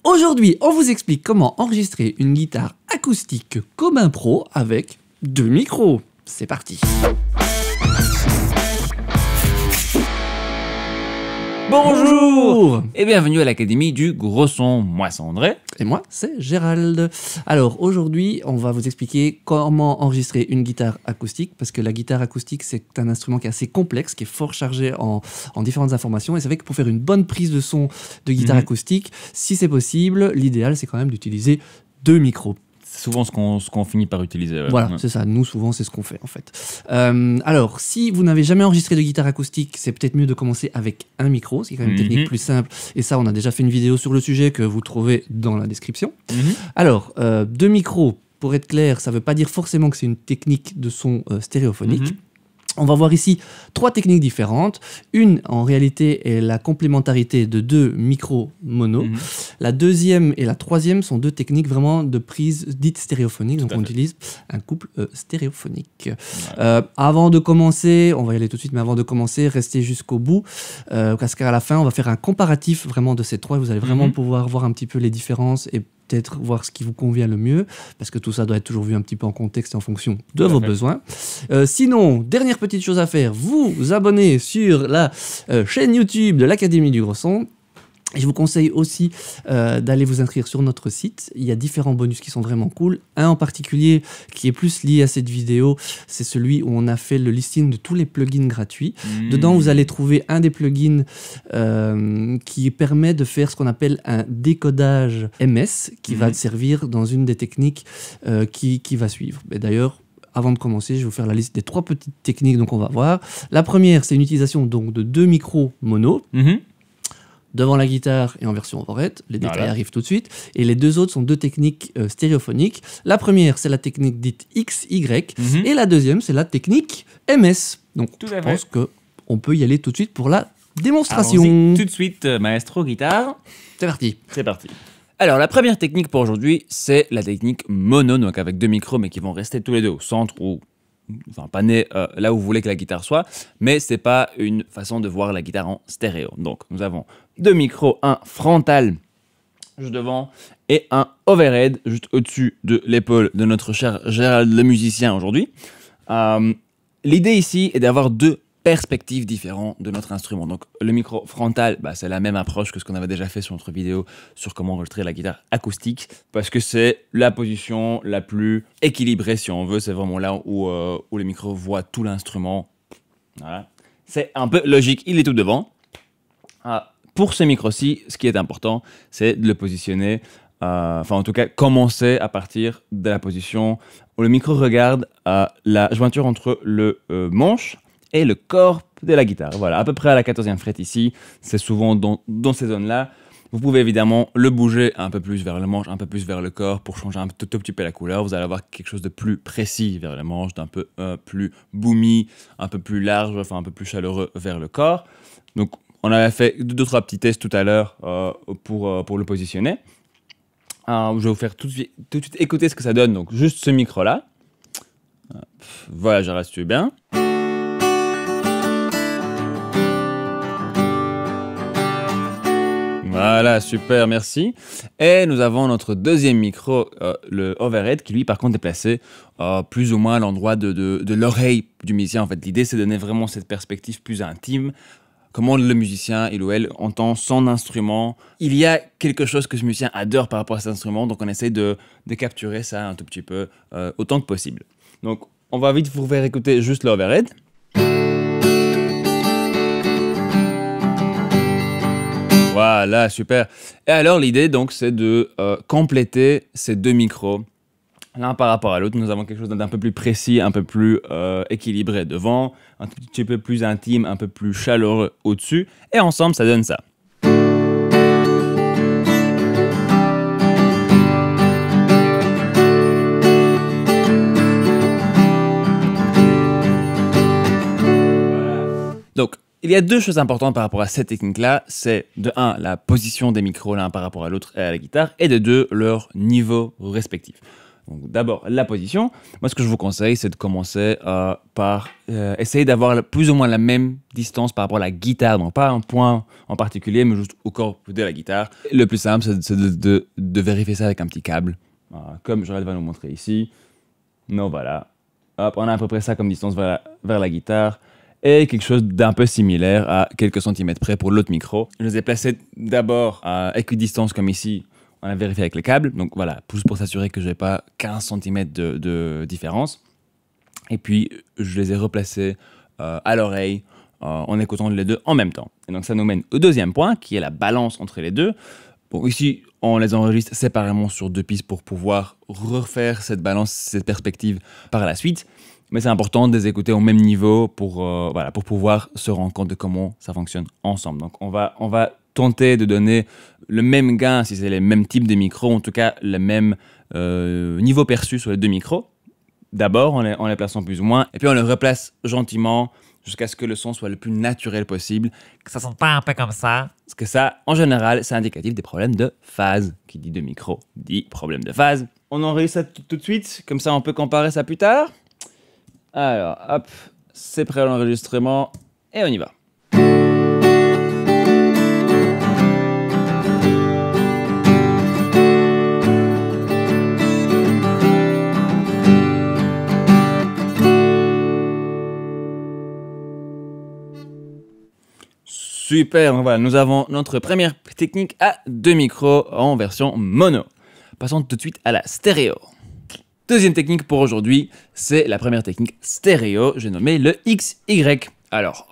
Aujourd'hui, on vous explique comment enregistrer une guitare acoustique comme un pro avec 2 micros. C'est parti. Bonjour et bienvenue à l'Académie du Gros Son. Moi c'est André. Et moi c'est Gérald. Alors aujourd'hui on va vous expliquer comment enregistrer une guitare acoustique, parce que la guitare acoustique c'est un instrument qui est assez complexe, qui est fort chargé en différentes informations, et c'est vrai que pour faire une bonne prise de son de guitare acoustique, si c'est possible, l'idéal c'est quand même d'utiliser 2 micros. C'est souvent ce qu'on finit par utiliser. Ouais. Voilà, c'est ça. Nous, souvent, c'est ce qu'on fait, en fait. Alors, si vous n'avez jamais enregistré de guitare acoustique, c'est peut-être mieux de commencer avec un micro, ce qui est quand même une technique plus simple. Et ça, on a déjà fait une vidéo sur le sujet que vous trouvez dans la description. Alors, 2 micros, pour être clair, ça ne veut pas dire forcément que c'est une technique de son stéréophonique. On va voir ici 3 techniques différentes. Une, en réalité, est la complémentarité de 2 micros mono. La deuxième et la troisième sont 2 techniques vraiment de prise dite stéréophonique. Donc, on utilise un couple stéréophonique. Avant de commencer, on va y aller tout de suite, mais avant de commencer, restez jusqu'au bout. Parce qu'à la fin, on va faire un comparatif vraiment de ces 3. Vous allez vraiment pouvoir voir un petit peu les différences et peut-être voir ce qui vous convient le mieux, parce que tout ça doit être toujours vu un petit peu en contexte et en fonction de vos besoins. Sinon, dernière petite chose à faire, vous abonner sur la chaîne YouTube de l'Académie du Gros Son. Et je vous conseille aussi d'aller vous inscrire sur notre site. Il y a différents bonus qui sont vraiment cool. Un en particulier qui est plus lié à cette vidéo, c'est celui où on a fait le listing de tous les plugins gratuits. Dedans, vous allez trouver un des plugins qui permet de faire ce qu'on appelle un décodage MS, qui va servir dans une des techniques qui va suivre. Et d'ailleurs, avant de commencer, je vais vous faire la liste des 3 petites techniques qu'on va voir. La première, c'est une utilisation donc, de 2 micros mono. Devant la guitare et en version overhead. Les détails arrivent tout de suite. Et les 2 autres sont 2 techniques stéréophoniques. La première, c'est la technique dite XY. Et la deuxième, c'est la technique MS. Donc, je pense qu'on peut y aller tout de suite pour la démonstration. Tout de suite, maestro guitare. C'est parti. C'est parti. Alors, la première technique pour aujourd'hui, c'est la technique mono, donc avec 2 micros, mais qui vont rester tous les 2 au centre ou... Enfin, pas né là où vous voulez que la guitare soit, mais c'est pas une façon de voir la guitare en stéréo. Donc, nous avons 2 micros, un frontal juste devant et un overhead juste au-dessus de l'épaule de notre cher Gérald le musicien aujourd'hui. L'idée ici est d'avoir 2 perspectives différentes de notre instrument. Donc, le micro frontal, c'est la même approche que ce qu'on avait déjà fait sur notre vidéo sur comment enregistrer la guitare acoustique, parce que c'est la position la plus équilibrée, si on veut. C'est vraiment là où le micro voit tout l'instrument. Voilà. C'est un peu logique, il est tout devant. Pour ce micro-ci, ce qui est important, c'est de le positionner, enfin en tout cas, commencer à partir de la position où le micro regarde la jointure entre le manche et le corps de la guitare. Voilà, à peu près à la 14e fret ici, c'est souvent dans ces zones-là. Vous pouvez évidemment le bouger un peu plus vers le manche, un peu plus vers le corps pour changer un tout petit peu la couleur. Vous allez avoir quelque chose de plus précis vers le manche, d'un peu plus boomy, un peu plus large, enfin un peu plus chaleureux vers le corps. Donc, on avait fait 2-3 petits tests tout à l'heure pour le positionner. Je vais vous faire tout de suite écouter ce que ça donne. Donc, juste ce micro-là. Voilà, je reste bien. Voilà, super, merci. Et nous avons notre deuxième micro, le overhead, qui lui, par contre, est placé plus ou moins à l'endroit de l'oreille du musicien. En fait, l'idée, c'est de donner vraiment cette perspective plus intime. Comment le musicien, il ou elle, entend son instrument. Il y a quelque chose que ce musicien adore par rapport à cet instrument, donc on essaie de capturer ça un tout petit peu autant que possible. Donc, on va vite vous faire écouter juste l'overhead. Voilà, super. Et alors, l'idée, donc, c'est de compléter ces 2 micros, l'un par rapport à l'autre. Nous avons quelque chose d'un peu plus précis, un peu plus équilibré devant, un petit peu plus intime, un peu plus chaleureux au-dessus. Et ensemble, ça donne ça. Donc, il y a 2 choses importantes par rapport à cette technique-là. C'est de 1, la position des micros l'un par rapport à l'autre et à la guitare, et de 2, leur niveau respectif. Donc d'abord la position. Moi ce que je vous conseille c'est de commencer par essayer d'avoir plus ou moins la même distance par rapport à la guitare, donc pas un point en particulier mais juste au corps de la guitare. Le plus simple c'est de vérifier ça avec un petit câble, comme Joël va nous montrer ici. Donc voilà, hop, on a à peu près ça comme distance vers la guitare. Et quelque chose d'un peu similaire à quelques centimètres près pour l'autre micro. Je les ai placés d'abord à équidistance comme ici. On a vérifié avec le câble, donc voilà, juste pour s'assurer que je n'ai pas 15 cm de différence. Et puis, je les ai replacés à l'oreille en écoutant les deux en même temps. Et donc, ça nous mène au deuxième point, qui est la balance entre les deux. Bon, ici, on les enregistre séparément sur 2 pistes pour pouvoir refaire cette balance, cette perspective par la suite. Mais c'est important de les écouter au même niveau pour pouvoir se rendre compte de comment ça fonctionne ensemble. Donc, on va tenter de donner le même gain si c'est les mêmes types de micros, en tout cas le même niveau perçu sur les 2 micros. D'abord, en les plaçant plus ou moins, et puis on les replace gentiment jusqu'à ce que le son soit le plus naturel possible. Que ça sonne pas un peu comme ça. Parce que ça, en général, c'est indicatif des problèmes de phase. Qui dit 2 micros dit problème de phase. On enregistre ça tout de suite, comme ça on peut comparer ça plus tard. Alors, hop, c'est prêt à l'enregistrement, et on y va. Super, voilà, nous avons notre première technique à 2 micros en version mono. Passons tout de suite à la stéréo. Deuxième technique pour aujourd'hui, c'est la première technique stéréo, j'ai nommé le XY. Alors,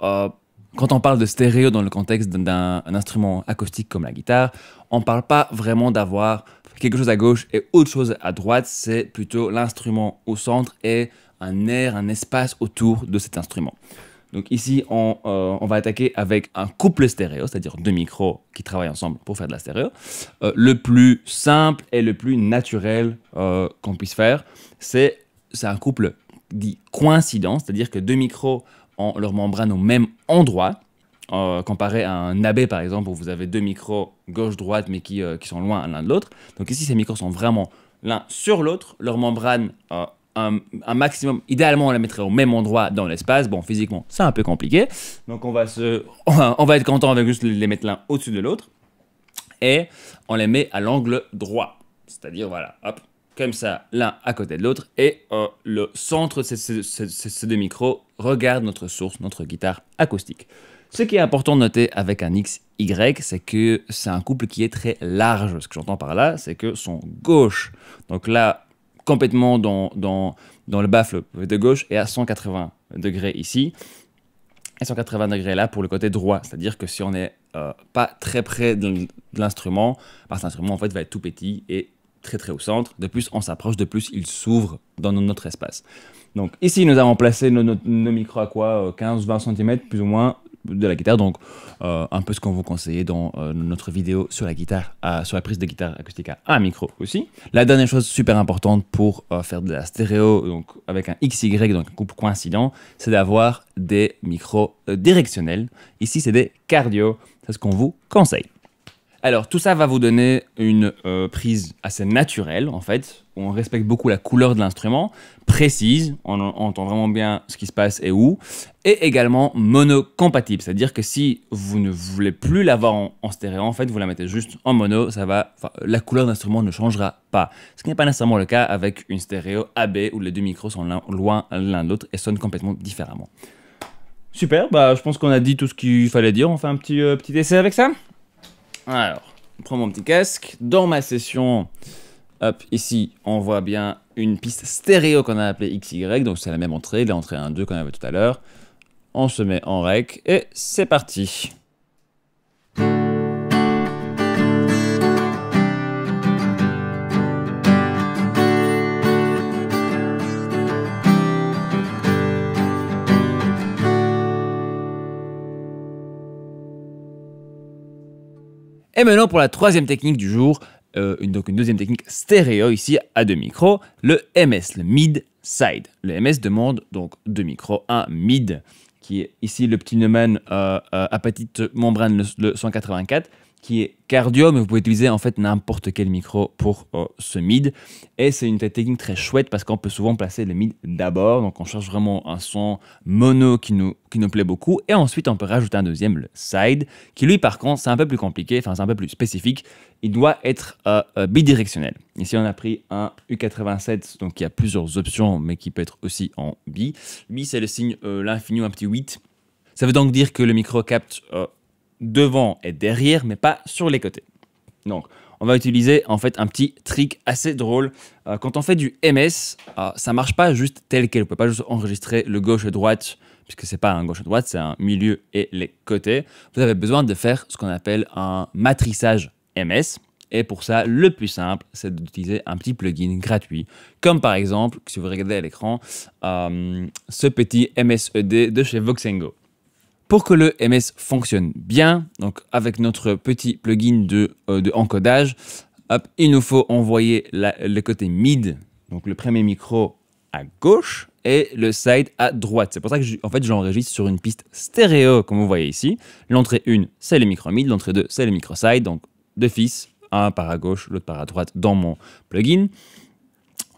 quand on parle de stéréo dans le contexte d'un instrument acoustique comme la guitare, on ne parle pas vraiment d'avoir quelque chose à gauche et autre chose à droite, c'est plutôt l'instrument au centre et un air, un espace autour de cet instrument. Donc ici, on va attaquer avec un couple stéréo, c'est-à-dire 2 micros qui travaillent ensemble pour faire de la stéréo. Le plus simple et le plus naturel qu'on puisse faire, c'est un couple dit coïncident, c'est-à-dire que 2 micros ont leur membrane au même endroit, comparé à un AB par exemple, où vous avez 2 micros gauche-droite mais qui sont loin l'un de l'autre. Donc ici, ces micros sont vraiment l'un sur l'autre, leur membrane un maximum, idéalement on la mettrait au même endroit dans l'espace. Bon, physiquement c'est un peu compliqué, donc on va être content avec juste les mettre l'un au-dessus de l'autre et on les met à l'angle droit, c'est-à-dire voilà, hop, comme ça, l'un à côté de l'autre, et le centre de ces 2 micros regarde notre source, notre guitare acoustique. Ce qui est important de noter avec un XY, c'est que c'est un couple qui est très large. Ce que j'entends par là, c'est que son gauche, donc là complètement dans le baffle de gauche et à 180 degrés ici et 180 degrés là pour le côté droit, c'est-à-dire que si on n'est pas très près de l'instrument, cet instrument en fait va être tout petit et très très au centre. De plus on s'approche, de plus il s'ouvre dans notre espace. Donc ici nous avons placé nos micros à quoi 15-20 cm plus ou moins de la guitare, donc un peu ce qu'on vous conseillait dans notre vidéo sur la guitare, sur la prise de guitare acoustique à un micro aussi. La dernière chose super importante pour faire de la stéréo, donc avec un XY, donc un couple coïncident, c'est d'avoir des micros directionnels. Ici c'est des cardio, c'est ce qu'on vous conseille. Alors tout ça va vous donner une prise assez naturelle en fait, où on respecte beaucoup la couleur de l'instrument, précise, on entend vraiment bien ce qui se passe et où, et également mono-compatible, c'est-à-dire que si vous ne voulez plus l'avoir en stéréo, en fait vous la mettez juste en mono, la couleur de l'instrument ne changera pas. Ce qui n'est pas nécessairement le cas avec une stéréo AB où les 2 micros sont loin l'un de l'autre et sonnent complètement différemment. Super, je pense qu'on a dit tout ce qu'il fallait dire, on fait un petit essai avec ça. Alors, je prends mon petit casque. Dans ma session, hop, ici, on voit bien une piste stéréo qu'on a appelée XY. Donc, c'est la même entrée, l'entrée 1-2 qu'on avait tout à l'heure. On se met en rec et c'est parti. Et maintenant pour la troisième technique du jour, donc une deuxième technique stéréo ici à 2 micros, le MS, le mid side. Le MS demande donc 2 micros, un mid qui est ici le petit Neumann à petite membrane, le 184, qui est cardio, mais vous pouvez utiliser en fait n'importe quel micro pour ce mid. Et c'est une technique très chouette parce qu'on peut souvent placer le mid d'abord. Donc on cherche vraiment un son mono qui nous plaît beaucoup. Et ensuite on peut rajouter un deuxième, le side, qui lui par contre c'est un peu plus compliqué, enfin c'est un peu plus spécifique. Il doit être bidirectionnel. Ici on a pris un U87, donc il y a plusieurs options, mais qui peut être aussi en bi. Bi c'est le signe l'infini ou un petit 8. Ça veut donc dire que le micro capte devant et derrière, mais pas sur les côtés. Donc, on va utiliser en fait un petit trick assez drôle. Quand on fait du MS, ça marche pas juste tel quel. Vous pouvez pas juste enregistrer le gauche et droite, puisque c'est pas un gauche et droite, c'est un milieu et les côtés. Vous avez besoin de faire ce qu'on appelle un matrissage MS. Et pour ça, le plus simple, c'est d'utiliser un petit plugin gratuit, comme par exemple, si vous regardez à l'écran, ce petit MSED de chez Voxengo. Pour que le MS fonctionne bien, donc avec notre petit plugin de encodage, il nous faut envoyer le côté mid, donc le premier micro à gauche et le side à droite. C'est pour ça que j'enregistre sur une piste stéréo, comme vous voyez ici. L'entrée 1, c'est le micro mid, l'entrée 2, c'est le micro side, donc deux fils, un par à gauche, l'autre par à droite dans mon plugin.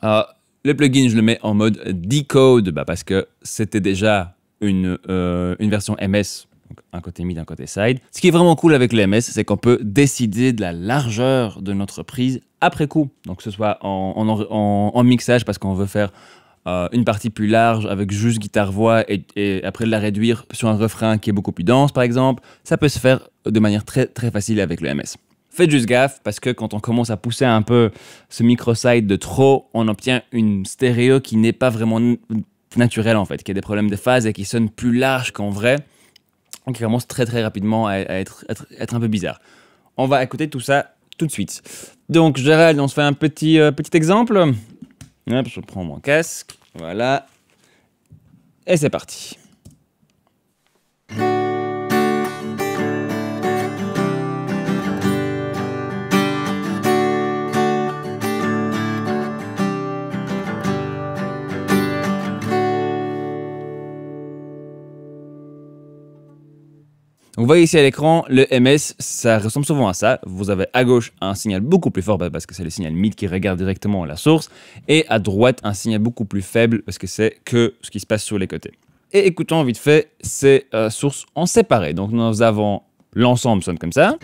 Le plugin, je le mets en mode decode parce que c'était déjà une version MS, donc un côté mid, un côté side. Ce qui est vraiment cool avec le MS, c'est qu'on peut décider de la largeur de notre prise après coup. Donc que ce soit en mixage parce qu'on veut faire une partie plus large avec juste guitare-voix et après la réduire sur un refrain qui est beaucoup plus dense par exemple. Ça peut se faire de manière très très facile avec le MS. Faites juste gaffe parce que quand on commence à pousser un peu ce micro-side de trop, on obtient une stéréo qui n'est pas vraiment naturel en fait, qui a des problèmes de phase et qui sonne plus large qu'en vrai, et qui commence très très rapidement à être un peu bizarre. On va écouter tout ça tout de suite. Donc Gérald, on se fait un petit exemple. Hop, je prends mon casque, voilà, et c'est parti. Donc, vous voyez ici à l'écran, le MS, ça ressemble souvent à ça. Vous avez à gauche un signal beaucoup plus fort parce que c'est le signal mid qui regarde directement la source, et à droite un signal beaucoup plus faible parce que c'est que ce qui se passe sur les côtés. Et écoutons vite fait ces sources en séparé. Donc nous avons l'ensemble sonne comme ça.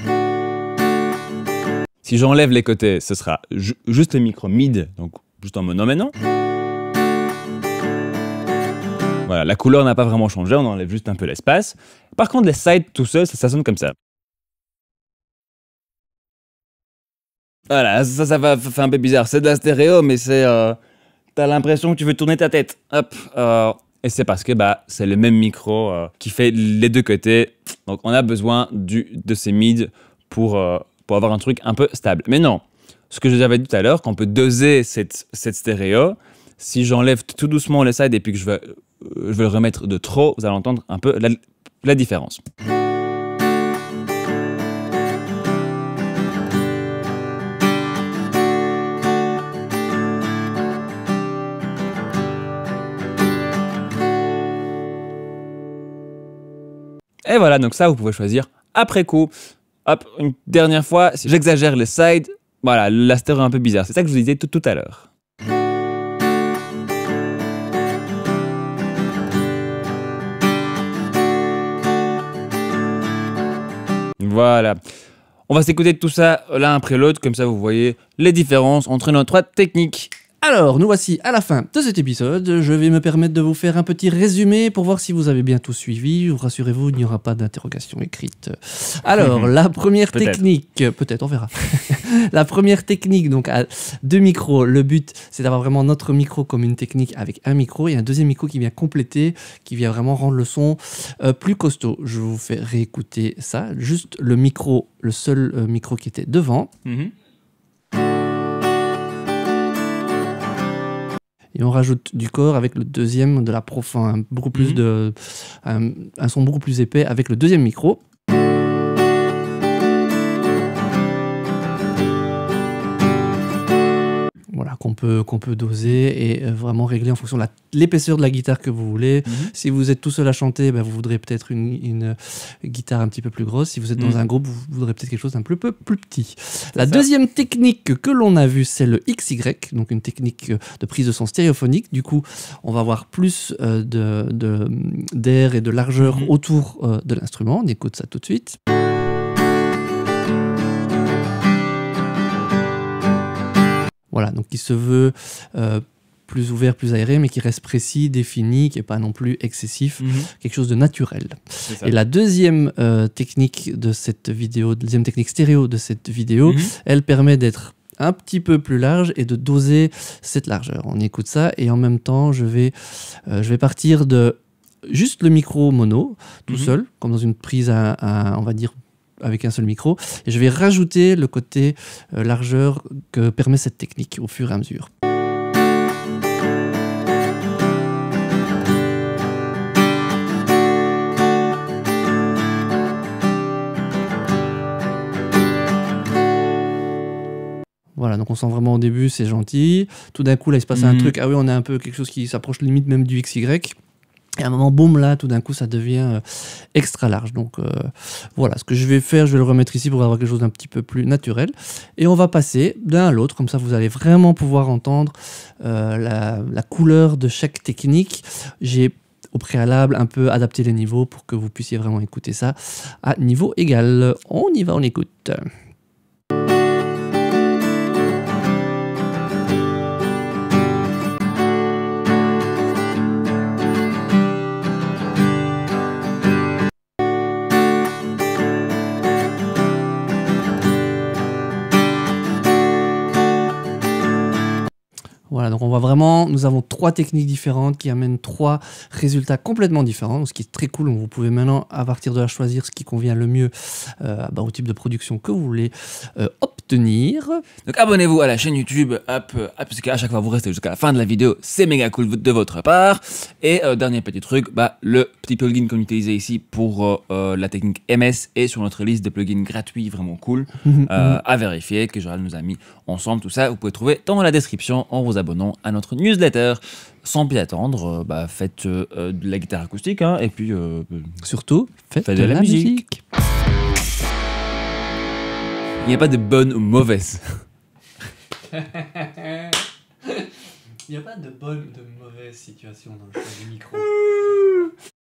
Si j'enlève les côtés, ce sera juste le micro mid, donc juste en mono maintenant. Voilà, la couleur n'a pas vraiment changé, on enlève juste un peu l'espace. Par contre, les sides tout seul, ça sonne comme ça. Voilà, ça va faire un peu bizarre. C'est de la stéréo, mais c'est... t'as l'impression que tu veux tourner ta tête. Hop. Et c'est parce que c'est le même micro qui fait les deux côtés. Donc on a besoin de ces mids pour avoir un truc un peu stable. Mais non, ce que je vous avais dit tout à l'heure, qu'on peut doser cette stéréo, si j'enlève tout doucement les sides et puis que je vais le remettre de trop, vous allez entendre un peu la différence. Et voilà, donc ça, vous pouvez choisir après coup. Hop, une dernière fois, si j'exagère les sides, voilà, la stéréo est un peu bizarre. C'est ça que je vous disais tout à l'heure. Voilà. On va s'écouter tout ça l'un après l'autre, comme ça vous voyez les différences entre nos trois techniques. Alors, nous voici à la fin de cet épisode. Je vais me permettre de vous faire un petit résumé pour voir si vous avez bien tout suivi. Rassurez-vous, il n'y aura pas d'interrogation écrite. Alors, la première technique, peut-être, on verra. La première technique, donc à deux micros. Le but, c'est d'avoir vraiment notre micro comme une technique avec un micro et un deuxième micro qui vient compléter, qui vient vraiment rendre le son plus costaud. Je vous fais réécouter ça. Juste le micro, le seul micro qui était devant. Et on rajoute du corps avec le deuxième de la profond, beaucoup plus un son beaucoup plus épais avec le deuxième micro. Voilà, voilà, qu'on peut doser et vraiment régler en fonction de l'épaisseur de la guitare que vous voulez. Si vous êtes tout seul à chanter, vous voudrez peut-être une guitare un petit peu plus grosse. Si vous êtes dans un groupe, vous voudrez peut-être quelque chose d'un peu plus petit. La deuxième technique que l'on a vue, c'est le XY, donc une technique de prise de son stéréophonique. Du coup, on va avoir plus d'air et de largeur autour de l'instrument. On écoute ça tout de suite. Voilà, donc il se veut plus ouvert, plus aéré, mais qui reste précis, défini, qui n'est pas non plus excessif, quelque chose de naturel. Et la deuxième technique de cette vidéo, deuxième technique stéréo de cette vidéo, elle permet d'être un petit peu plus large et de doser cette largeur. On écoute ça et en même temps, je vais partir de juste le micro mono, tout seul, comme dans une prise on va dire, avec un seul micro, et je vais rajouter le côté largeur que permet cette technique au fur et à mesure. Voilà, donc on sent vraiment au début, c'est gentil. Tout d'un coup, là, il se passe un truc. Ah oui, on a un peu quelque chose qui s'approche limite même du XY. Et à un moment, boum, là, tout d'un coup, ça devient extra large. Donc voilà, ce que je vais faire, je vais le remettre ici pour avoir quelque chose d'un petit peu plus naturel. Et on va passer d'un à l'autre, comme ça, vous allez vraiment pouvoir entendre la couleur de chaque technique. J'ai au préalable un peu adapté les niveaux pour que vous puissiez vraiment écouter ça à niveau égal. On y va, on écoute. Voilà, donc on voit vraiment, nous avons 3 techniques différentes qui amènent 3 résultats complètement différents, donc ce qui est très cool. Donc vous pouvez maintenant, à partir de là, choisir ce qui convient le mieux au type de production que vous voulez obtenir. Donc abonnez-vous à la chaîne YouTube, parce qu'à chaque fois vous restez jusqu'à la fin de la vidéo, c'est méga cool de votre part. Et dernier petit truc, le petit plugin qu'on utilisait ici pour la technique MS est sur notre liste de plugins gratuits, vraiment cool, à vérifier, que Gérald nous a mis ensemble, tout ça, vous pouvez trouver dans la description en vous abonnant à notre newsletter. Sans plus attendre, faites de la guitare acoustique, et puis surtout, faites de la musique. Il n'y a pas de bonne ou mauvaise. Il n'y a pas de bonne ou de mauvaise situation dans le choix du micro.